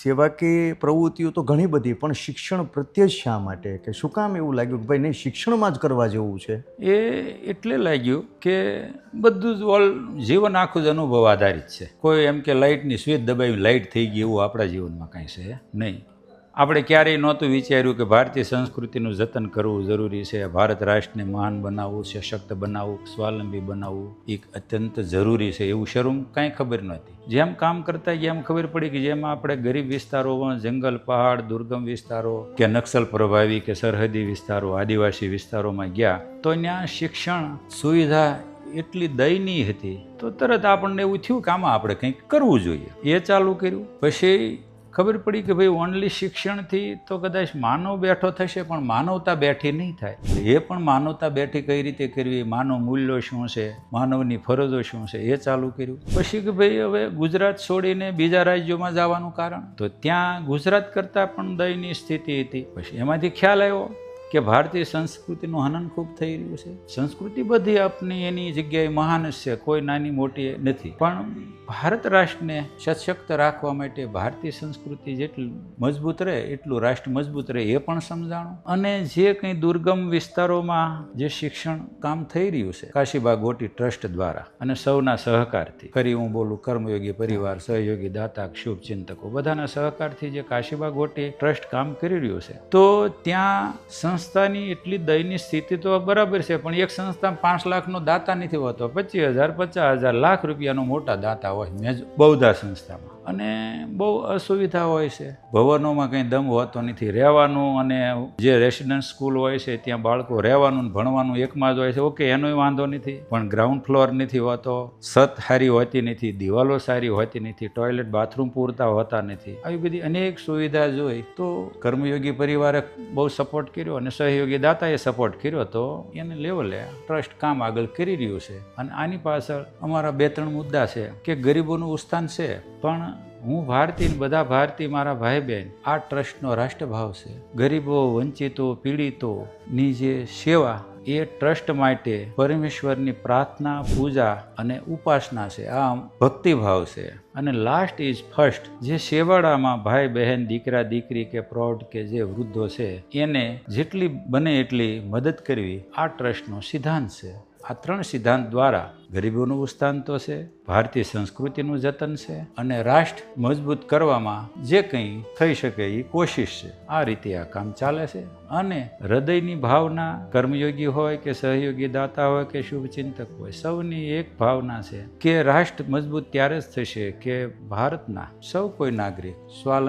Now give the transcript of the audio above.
સેવાકીય પ્રવૃત્તિઓ તો ઘણી બધી, પણ શિક્ષણ પ્રત્યે જ શા માટે, કે શું કામ એવું લાગ્યું કે ભાઈ નહીં, શિક્ષણમાં જ કરવા જેવું છે? એ એટલે લાગ્યું કે બધું જ જીવન આખું જ અનુભવ આધારિત છે. કોઈ એમ કે લાઇટની સ્વિચ દબાવી લાઇટ થઈ ગઈ એવું આપણા જીવનમાં કાંઈ છે નહીં. આપણે ક્યારેય નહોતું વિચાર્યું કે ભારતીય સંસ્કૃતિનું જતન કરવું જરૂરી છે, ભારત રાષ્ટ્રને મહાન બનાવવું, સશક્ત બનાવવું, સ્વાવલંબી બનાવવું એક અત્યંત જરૂરી છે, એવું શરૂ કાંઈ ખબર નહોતી. જેમ કામ કરતા ગયા એમ ખબર પડી કે જેમાં આપણે ગરીબ વિસ્તારોમાં, જંગલ, પહાડ, દુર્ગમ વિસ્તારો કે નક્સલ પ્રભાવી કે સરહદી વિસ્તારો, આદિવાસી વિસ્તારોમાં ગયા તો ત્યાં શિક્ષણ સુવિધા એટલી દયનીય હતી. તો તરત આપણને એવું થયું કે આમાં આપણે કંઈક કરવું જોઈએ. એ ચાલુ કર્યું. પછી ખબર પડી કે ભાઈ ઓનલી શિક્ષણથી તો કદાચ માનવ બેઠો થશે, પણ માનવતા બેઠી નહીં થાય. એ પણ માનવતા બેઠી કઈ રીતે કરવી, માનવ મૂલ્યો શું છે, માનવની ફરજો શું છે, એ ચાલુ કર્યું. પછી કે ભાઈ હવે ગુજરાત છોડીને બીજા રાજ્યોમાં જવાનું કારણ, તો ત્યાં ગુજરાત કરતાં પણ દયનીય સ્થિતિ હતી. પછી એમાંથી ખ્યાલ આવ્યો કે ભારતીય સંસ્કૃતિનું હનન ખૂબ થઈ રહ્યું છે. સંસ્કૃતિ બધી આપની એની જગ્યાએ મહાન જ છે, કોઈ નાની મોટી નથી, પણ ભારત રાષ્ટ્રને સશક્ત રાખવા માટે ભારતીય સંસ્કૃતિ જેટલી મજબૂત રહે એટલું રાષ્ટ્ર મજબૂત રહે, એ પણ સમજાણું. અને જે કંઈ દુર્ગમ વિસ્તારોમાં જે શિક્ષણ કામ થઈ રહ્યું છે કાશીબા ગોટી ટ્રસ્ટ દ્વારા અને સૌના સહકારથી, ફરી હું બોલું, કર્મયોગી પરિવાર, સહયોગી દાતા, શુભ ચિંતકો, બધાના સહકારથી જે કાશીબા ગોટી ટ્રસ્ટ કામ કરી રહ્યું છે, તો ત્યાં સંસ્થાની એટલી દયનીય સ્થિતિ તો બરાબર છે, પણ એક સંસ્થા 5 લાખનો દાતા નથી હોતો, 25,000, 50,000, લાખ રૂપિયાનો મોટા દાતા હોય બૌદ્ધા સંસ્થામાં. અને બહુ અસુવિધા હોય છે, ભવનોમાં કંઈ દમ હોતો નથી, રહેવાનું, અને જે રેસિડન્સ સ્કૂલ હોય છે ત્યાં બાળકો રહેવાનું ભણવાનું એકમાં જ હોય છે. ઓકે, એનોય વાંધો નથી, પણ ગ્રાઉન્ડ ફ્લોર નથી હોતો, છત સારી હોતી નથી, દિવાલો સારી હોતી નથી, ટોયલેટ બાથરૂમ પૂરતા હોતા નથી. આવી બધી અનેક સુવિધા જોઈ તો કર્મયોગી પરિવારે બહુ સપોર્ટ કર્યો અને સહયોગી દાતાએ સપોર્ટ કર્યો, તો એને લેવલે ટ્રસ્ટ કામ આગળ કરી રહ્યું છે. અને આની પાછળ અમારા 2-3 મુદ્દા છે કે ગરીબોનું ઉત્થાન છે, પણ હું ભારતીય, બધા ભારતીય મારા ભાઈ બહેન, આ ટ્રસ્ટનો રાષ્ટ્રભાવ છે. ગરીબો, વંચિતો, પીડિતોની જે સેવા, એ ટ્રસ્ટ માટે પરમેશ્વરની પ્રાર્થના, પૂજા અને ઉપાસના છે. આ ભક્તિભાવ છે. અને લાસ્ટ ઇઝ ફર્સ્ટ, જે શેવાડામાં ભાઈ બહેન, દીકરા દીકરી કે પ્રૌઢ કે જે વૃદ્ધો છે, એને જેટલી બને એટલી મદદ કરવી આ ટ્રસ્ટનો સિદ્ધાંત છે. આ 3 સિદ્ધાંત દ્વારા ગરીબોનું ઉત્થાન તો છે, ભારતીય સંસ્કૃતિનું જતન છે, અને રાષ્ટ્ર મજબૂત કરવામાં જે કંઈ થઈ શકે એ કોશિશ છે. આ રીતે આ કામ ચાલે છે. અને હૃદયની ભાવના, કર્મયોગી હોય કે સહયોગી દાતા હોય કે શુભચિંતક હોય, સૌની એક ભાવના છે કે રાષ્ટ્ર મજબૂત ત્યારે જ થશે કે ભારતના સૌ કોઈ નાગરિક સ્વાવલંબી